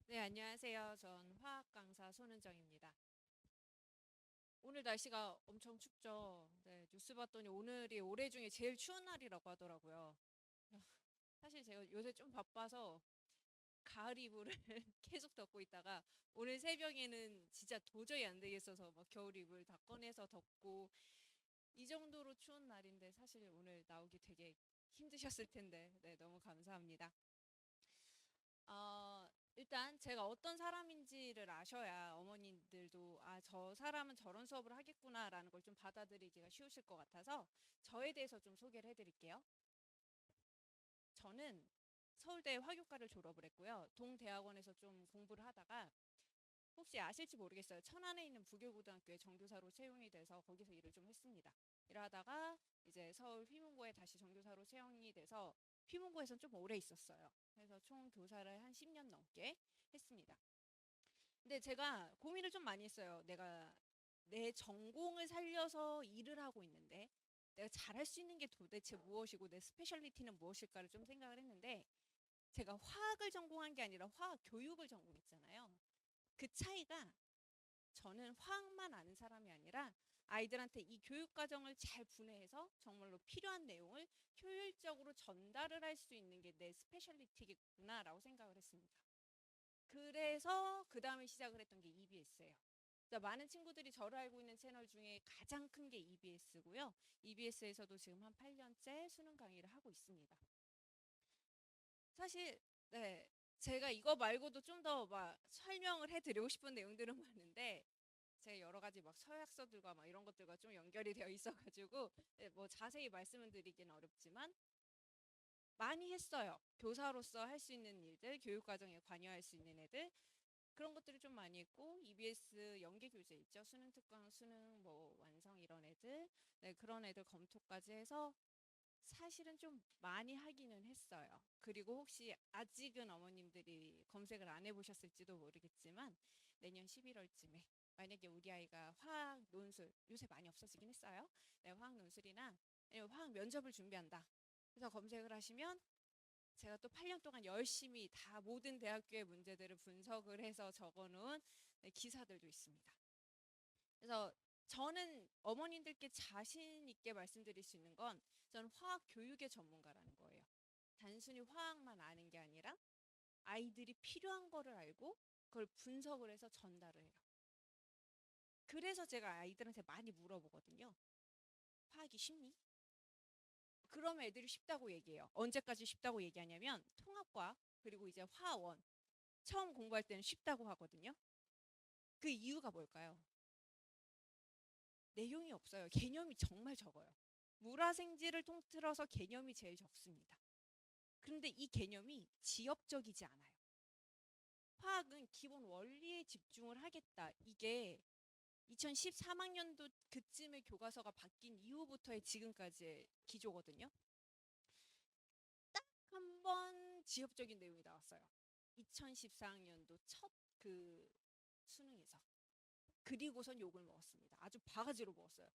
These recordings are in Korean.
네, 안녕하세요. 전 화학 강사 손은정입니다. 오늘 날씨가 엄청 춥죠. 네, 뉴스 봤더니 오늘이 올해 중에 제일 추운 날이라고 하더라고요. 사실 제가 요새 좀 바빠서 가을 이불을 계속 덮고 있다가 오늘 새벽에는 진짜 도저히 안 되겠어서 막 겨울 이불 다 꺼내서 덮고 이 정도로 추운 날인데 사실 오늘 나오기 되게 힘드셨을 텐데 네, 너무 감사합니다. 일단 제가 어떤 사람인지를 아셔야 어머님들도 저 사람은 저런 수업을 하겠구나라는 걸 좀 받아들이기가 쉬우실 것 같아서 저에 대해서 좀 소개를 해드릴게요. 저는 서울대 화교과를 졸업을 했고요. 동대학원에서 좀 공부를 하다가 혹시 아실지 모르겠어요. 천안에 있는 부교고등학교에 정교사로 채용이 돼서 거기서 일을 좀 했습니다. 일하다가 이제 서울 휘문고에 다시 정교사로 채용이 돼서 휘문고에선 좀 오래 있었어요. 그래서 총 교사를 한 10년 넘게 했습니다. 근데 제가 고민을 좀 많이 했어요. 내가 내 전공을 살려서 일을 하고 있는데 내가 잘할 수 있는 게 도대체 무엇이고 내 스페셜리티는 무엇일까를 좀 생각을 했는데 제가 화학을 전공한 게 아니라 화학 교육을 전공했잖아요. 그 차이가 저는 화학만 아는 사람이 아니라 아이들한테 이 교육 과정을 잘 분해해서 정말로 필요한 내용을 효율적으로 전달을 할 수 있는 게 내 스페셜리티겠구나라고 생각을 했습니다. 그래서 그 다음에 시작을 했던 게 EBS예요. 많은 친구들이 저를 알고 있는 채널 중에 가장 큰 게 EBS고요. EBS에서도 지금 한 8년째 수능 강의를 하고 있습니다. 사실 네, 제가 이거 말고도 좀 더 막 설명을 해드리고 싶은 내용들은 많은데 제가 여러 가지 막 서약서들과 막 이런 것들과 좀 연결이 되어 있어가지고 네, 뭐 자세히 말씀을 드리기는 어렵지만 많이 했어요. 교사로서 할 수 있는 일들, 교육 과정에 관여할 수 있는 애들 그런 것들을 좀 많이 했고 EBS 연계 교재 있죠. 수능 특강, 수능 뭐 완성 이런 애들, 네 그런 애들 검토까지 해서 사실은 좀 많이 하기는 했어요. 그리고 혹시 아직은 어머님들이 검색을 안 해보셨을지도 모르겠지만 내년 11월쯤에 만약에 우리 아이가 화학 논술 요새 많이 없어지긴 했어요. 네, 화학 논술이나 아니면 화학 면접을 준비한다. 그래서 검색을 하시면 제가 또 8년 동안 열심히 다 모든 대학교의 문제들을 분석을 해서 적어놓은 네, 기사들도 있습니다. 그래서 저는 어머님들께 자신 있게 말씀드릴 수 있는 건 저는 화학 교육의 전문가라는 거예요. 단순히 화학만 아는 게 아니라 아이들이 필요한 거를 알고 그걸 분석을 해서 전달을 해요. 그래서 제가 아이들한테 많이 물어보거든요. 화학이 쉽니? 그러면 애들이 쉽다고 얘기해요. 언제까지 쉽다고 얘기하냐면 통합과학 그리고 이제 화원 처음 공부할 때는 쉽다고 하거든요. 그 이유가 뭘까요? 내용이 없어요. 개념이 정말 적어요. 물화생지를 통틀어서 개념이 제일 적습니다. 그런데 이 개념이 지엽적이지 않아요. 화학은 기본 원리에 집중을 하겠다. 이게 2013학년도 그쯤에 교과서가 바뀐 이후부터의 지금까지의 기조거든요. 딱 한 번 지엽적인 내용이 나왔어요. 2014학년도 첫 그 수능에서. 그리고선 욕을 먹었습니다. 아주 바가지로 먹었어요.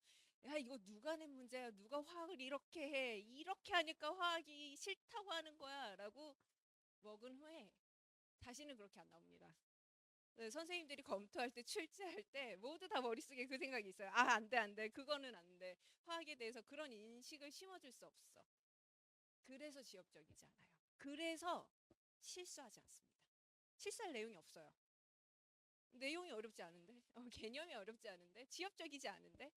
야, 이거 누가 낸 문제야? 누가 화학을 이렇게 해? 이렇게 하니까 화학이 싫다고 하는 거야. 라고 먹은 후에 다시는 그렇게 안 나옵니다. 네, 선생님들이 검토할 때, 출제할 때 모두 다 머릿속에 그 생각이 있어요. 안 돼, 안 돼. 그거는 안 돼. 화학에 대해서 그런 인식을 심어줄 수 없어. 그래서 지엽적이지 않아요. 그래서 실수하지 않습니다. 실수할 내용이 없어요. 내용이 어렵지 않은데, 개념이 어렵지 않은데, 지엽적이지 않은데,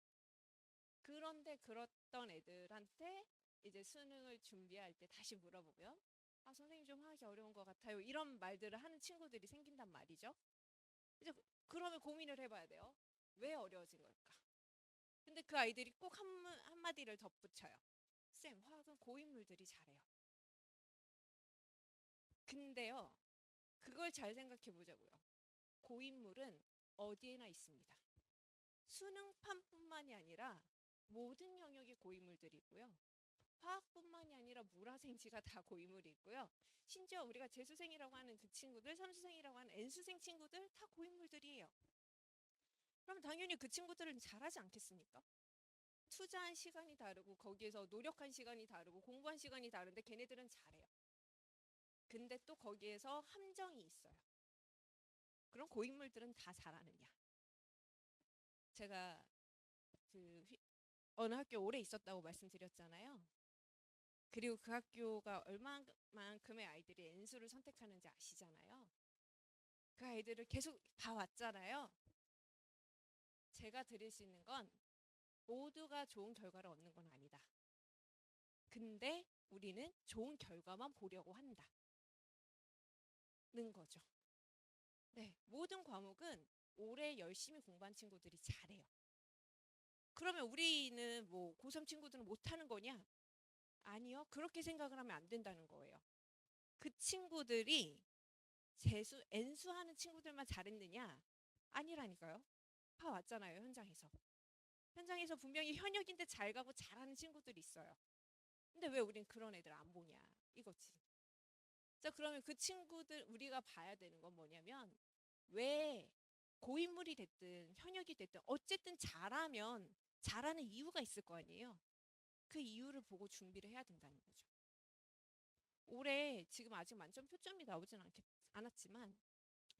그런데 그렇던 애들한테 이제 수능을 준비할 때 다시 물어보면 선생님 좀 하기 어려운 것 같아요. 이런 말들을 하는 친구들이 생긴단 말이죠. 이제 그러면 고민을 해봐야 돼요. 왜 어려워진 걸까? 근데 그 아이들이 꼭 한마디를 덧붙여요. 쌤, 화학은 고인물들이 잘해요. 근데요, 그걸 잘 생각해 보자고요. 고인물은 어디에나 있습니다. 수능판뿐만이 아니라 모든 영역의 고인물들이 있고요. 화학뿐만이 아니라 물화생지가 다 고인물이 있고요. 심지어 우리가 재수생이라고 하는 그 친구들, 삼수생이라고 하는 N수생 친구들 다 고인물들이에요. 그럼 당연히 그 친구들은 잘하지 않겠습니까? 투자한 시간이 다르고 거기에서 노력한 시간이 다르고 공부한 시간이 다른데 걔네들은 잘해요. 근데 또 거기에서 함정이 있어요. 그럼 고인물들은 다 잘하느냐? 제가 어느 학교 오래 있었다고 말씀드렸잖아요. 그리고 그 학교가 얼마만큼의 아이들이 N수를 선택하는지 아시잖아요. 그 아이들을 계속 봐왔잖아요. 제가 드릴 수 있는 건 모두가 좋은 결과를 얻는 건 아니다. 근데 우리는 좋은 결과만 보려고 한다는 거죠. 네, 모든 과목은 오래 열심히 공부한 친구들이 잘해요. 그러면 우리는 뭐 고3 친구들은 못하는 거냐? 아니요. 그렇게 생각을 하면 안 된다는 거예요. 그 친구들이 재수, N수 하는 친구들만 잘했느냐? 아니라니까요. 봐왔잖아요, 현장에서. 현장에서 분명히 현역인데 잘 가고 잘하는 친구들이 있어요. 근데 왜 우린 그런 애들 안 보냐? 이거지. 자, 그러면 그 친구들 우리가 봐야 되는 건 뭐냐면 왜 고인물이 됐든 현역이 됐든 어쨌든 잘하면 잘하는 이유가 있을 거 아니에요. 그 이유를 보고 준비를 해야 된다는 거죠. 올해 지금 아직 만점 표점이 나오진 않았지만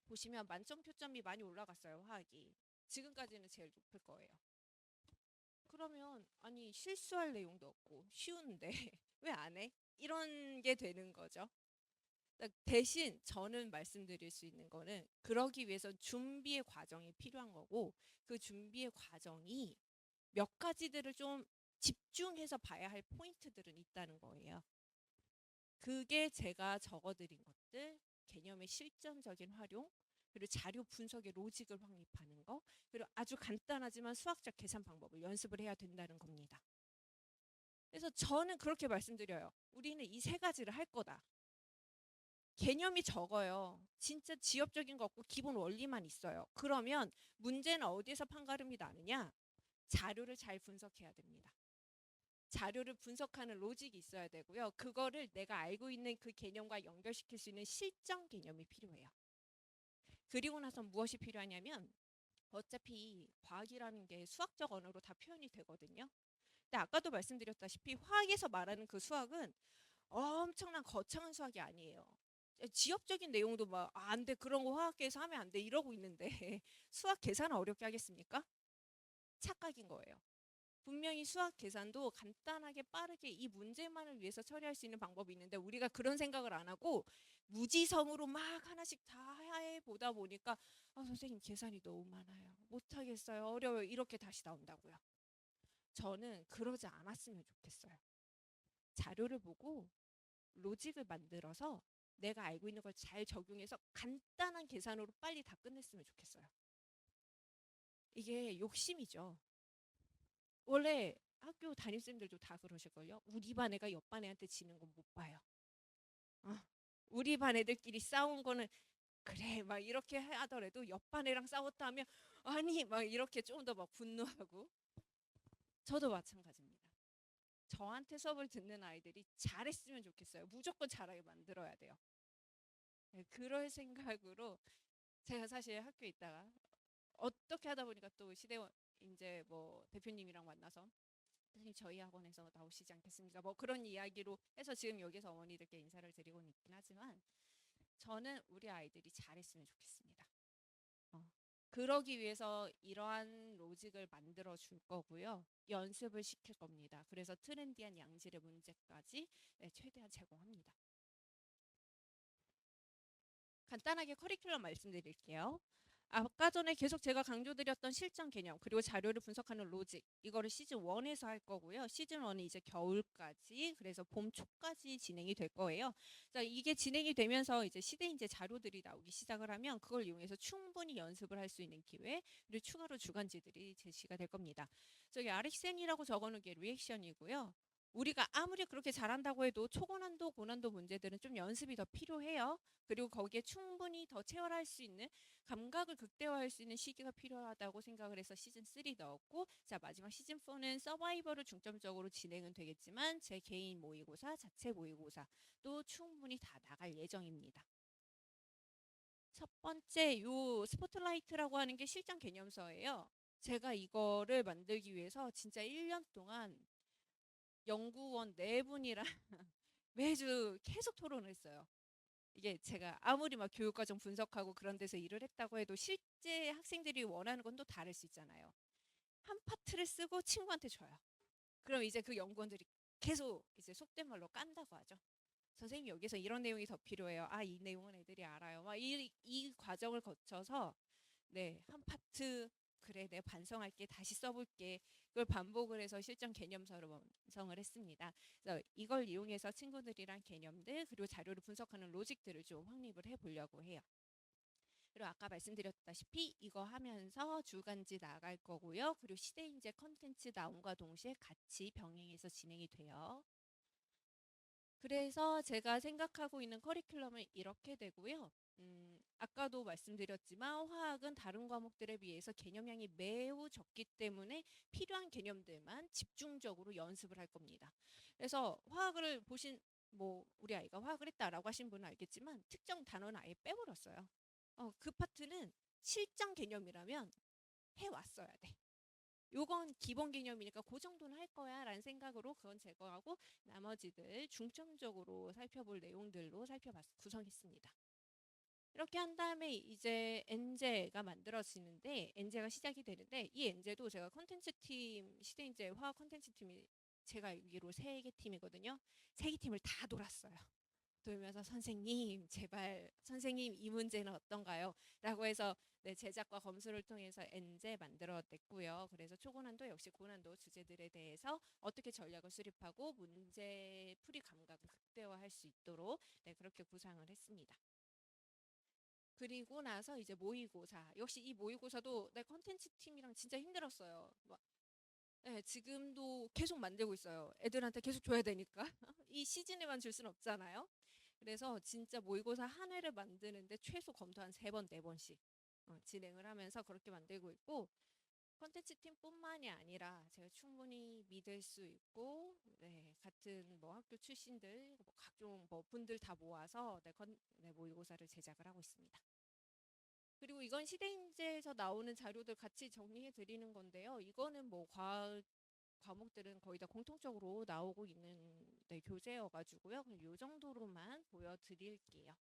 보시면 만점 표점이 많이 올라갔어요. 화학이. 지금까지는 제일 높을 거예요. 그러면 아니 실수할 내용도 없고 쉬운데 왜 안 해? 이런 게 되는 거죠. 대신 저는 말씀드릴 수 있는 거는 그러기 위해서 준비의 과정이 필요한 거고 그 준비의 과정이 몇 가지들을 좀 집중해서 봐야 할 포인트들은 있다는 거예요. 그게 제가 적어드린 것들, 개념의 실전적인 활용, 그리고 자료 분석의 로직을 확립하는 거, 그리고 아주 간단하지만 수학적 계산 방법을 연습을 해야 된다는 겁니다. 그래서 저는 그렇게 말씀드려요. 우리는 이 세 가지를 할 거다. 개념이 적어요. 진짜 지엽적인 거 없고 기본 원리만 있어요. 그러면 문제는 어디에서 판가름이 나느냐? 자료를 잘 분석해야 됩니다. 자료를 분석하는 로직이 있어야 되고요. 그거를 내가 알고 있는 그 개념과 연결시킬 수 있는 실전 개념이 필요해요. 그리고 나서 무엇이 필요하냐면 어차피 과학이라는 게 수학적 언어로 다 표현이 되거든요. 근데 아까도 말씀드렸다시피 화학에서 말하는 그 수학은 엄청난 거창한 수학이 아니에요. 지엽적인 내용도 막 안 돼. 그런 거 화학계에서 하면 안 돼. 이러고 있는데 수학 계산을 어렵게 하겠습니까? 착각인 거예요. 분명히 수학 계산도 간단하게 빠르게 이 문제만을 위해서 처리할 수 있는 방법이 있는데 우리가 그런 생각을 안 하고 무지성으로 막 하나씩 다 해보다 보니까 선생님 계산이 너무 많아요. 못하겠어요. 어려워요. 이렇게 다시 나온다고요. 저는 그러지 않았으면 좋겠어요. 자료를 보고 로직을 만들어서 내가 알고 있는 걸 잘 적용해서 간단한 계산으로 빨리 다 끝냈으면 좋겠어요. 이게 욕심이죠. 원래 학교 담임쌤들도 다 그러실걸요. 우리 반 애가 옆반 애한테 지는 건 못 봐요. 우리 반 애들끼리 싸운 거는 그래 막 이렇게 하더라도 옆반 애랑 싸웠다 하면 아니 막 이렇게 좀 더 막 분노하고. 저도 마찬가지입니다. 저한테 수업을 듣는 아이들이 잘했으면 좋겠어요. 무조건 잘하게 만들어야 돼요. 네, 그럴 생각으로 제가 사실 학교에 있다가 어떻게 하다 보니까 또 시대원 이제 뭐 대표님이랑 만나서 선생님 저희 학원에서 나오시지 않겠습니까? 뭐 그런 이야기로 해서 지금 여기서 어머니들께 인사를 드리고 있긴 하지만 저는 우리 아이들이 잘했으면 좋겠습니다. 그러기 위해서 이러한 로직을 만들어 줄 거고요. 연습을 시킬 겁니다. 그래서 트렌디한 양질의 문제까지 최대한 제공합니다. 간단하게 커리큘럼 말씀드릴게요. 아까 전에 계속 제가 강조드렸던 실전 개념 그리고 자료를 분석하는 로직 이거를 시즌 1에서 할 거고요. 시즌 1이 이제 겨울까지 그래서 봄 초까지 진행이 될 거예요. 자, 이게 진행이 되면서 이제 시대인재 자료들이 나오기 시작을 하면 그걸 이용해서 충분히 연습을 할 수 있는 기회 그리고 추가로 주간지들이 제시가 될 겁니다. 저기 RxN이라고 적어놓은 게 리액션이고요. 우리가 아무리 그렇게 잘한다고 해도 초고난도 고난도 문제들은 좀 연습이 더 필요해요. 그리고 거기에 충분히 더 체화할 수 있는 감각을 극대화할 수 있는 시기가 필요하다고 생각을 해서 시즌 3 넣었고 자 마지막 시즌 4는 서바이벌을 중점적으로 진행은 되겠지만 제 개인 모의고사, 자체 모의고사 또 충분히 다 나갈 예정입니다. 첫 번째 요 스포트라이트라고 하는 게 실전 개념서예요. 제가 이거를 만들기 위해서 진짜 1년 동안 연구원 4분이랑 매주 계속 토론을 했어요. 이게 제가 아무리 막 교육과정 분석하고 그런 데서 일을 했다고 해도 실제 학생들이 원하는 건 또 다를 수 있잖아요. 한 파트를 쓰고 친구한테 줘요. 그럼 이제 그 연구원들이 계속 이제 속된 말로 깐다고 하죠. 선생님 여기서 이런 내용이 더 필요해요. 아, 이 내용은 애들이 알아요. 막 이 과정을 거쳐서 네, 한 파트 그래 내가 반성할게 다시 써볼게 그걸 반복을 해서 실전 개념서로 완성을 했습니다. 그래서 이걸 이용해서 친구들이랑 개념들 그리고 자료를 분석하는 로직들을 좀 확립을 해보려고 해요. 그리고 아까 말씀드렸다시피 이거 하면서 주간지 나갈 거고요. 그리고 시대인재 컨텐츠 나옴과 동시에 같이 병행해서 진행이 돼요. 그래서 제가 생각하고 있는 커리큘럼은 이렇게 되고요. 아까도 말씀드렸지만 화학은 다른 과목들에 비해서 개념량이 매우 적기 때문에 필요한 개념들만 집중적으로 연습을 할 겁니다. 그래서 화학을 보신 우리 아이가 화학을 했다라고 하신 분은 알겠지만 특정 단어는 아예 빼버렸어요. 그 파트는 실전 개념이라면 해왔어야 돼. 요건 기본 개념이니까 그 정도는 할 거야 라는 생각으로 그건 제거하고 나머지들 중점적으로 살펴볼 내용들로 구성했습니다. 이렇게 한 다음에 이제 엔제가 만들어지는데 엔제가 시작이 되는데 이 엔제도 제가 컨텐츠 팀 시대인재 화학 컨텐츠 팀이 제가 알기로 3개 팀이거든요. 3개 팀을 다 돌았어요. 돌면서 선생님 제발 선생님 이 문제는 어떤가요? 라고 해서 네, 제작과 검수를 통해서 엔제 만들어냈고요. 그래서 초고난도 역시 고난도 주제들에 대해서 어떻게 전략을 수립하고 문제 풀이 감각을 극대화할 수 있도록 네, 그렇게 구상을 했습니다. 그리고 나서 이제 모의고사 역시 이 모의고사도 내 컨텐츠 팀이랑 진짜 힘들었어요. 네, 지금도 계속 만들고 있어요. 애들한테 계속 줘야 되니까 이 시즌에만 줄 수는 없잖아요. 그래서 진짜 모의고사 한 회를 만드는데 최소 검토 한 3번, 4번씩 진행을 하면서 그렇게 만들고 있고 컨텐츠 팀뿐만이 아니라 제가 충분히 믿을 수 있고 네, 같은 학교 출신들 각종 분들 다 모아서 네, 모의고사를 제작을 하고 있습니다. 그리고 이건 시대인재에서 나오는 자료들 같이 정리해 드리는 건데요. 이거는 과목들은 거의 다 공통적으로 나오고 있는 네, 교재여가지고요. 이 정도로만 보여드릴게요.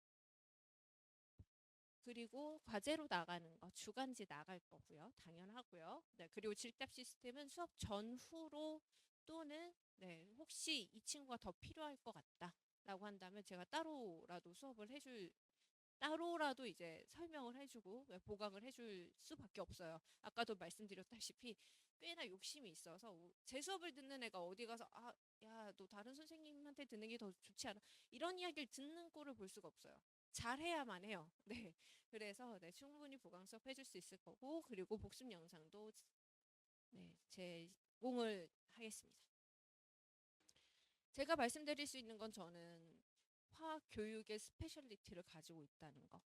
그리고 과제로 나가는 거, 주간지 나갈 거고요. 당연하고요. 네, 그리고 질답 시스템은 수업 전후로 또는 네, 혹시 이 친구가 더 필요할 것 같다 라고 한다면 제가 따로라도 이제 설명을 해주고 보강을 해줄 수밖에 없어요. 아까도 말씀드렸다시피 꽤나 욕심이 있어서 제 수업을 듣는 애가 어디 가서 야, 너 다른 선생님한테 듣는 게 더 좋지 않아? 이런 이야기를 듣는 꼴을 볼 수가 없어요. 잘해야만 해요. 네. 그래서 네, 충분히 보강 수업 해줄 수 있을 거고 그리고 복습 영상도 네, 제공을 하겠습니다. 제가 말씀드릴 수 있는 건 저는 화학 교육의 스페셜리티를 가지고 있다는 거.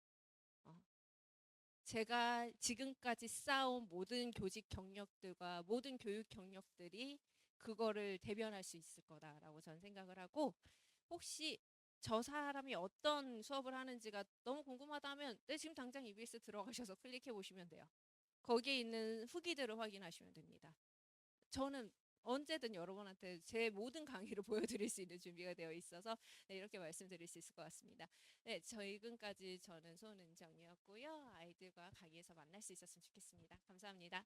제가 지금까지 쌓아온 모든 교직 경력들과 모든 교육 경력들이 그거를 대변할 수 있을 거다라고 저는 생각을 하고 혹시 저 사람이 어떤 수업을 하는지가 너무 궁금하다면 네, 지금 당장 EBS 들어가셔서 클릭해 보시면 돼요. 거기에 있는 후기들을 확인하시면 됩니다. 저는 언제든 여러분한테 제 모든 강의를 보여드릴 수 있는 준비가 되어 있어서 네, 이렇게 말씀드릴 수 있을 것 같습니다. 네, 지금까지 저는 손은정이었고요. 아이들과 강의에서 만날 수 있었으면 좋겠습니다. 감사합니다.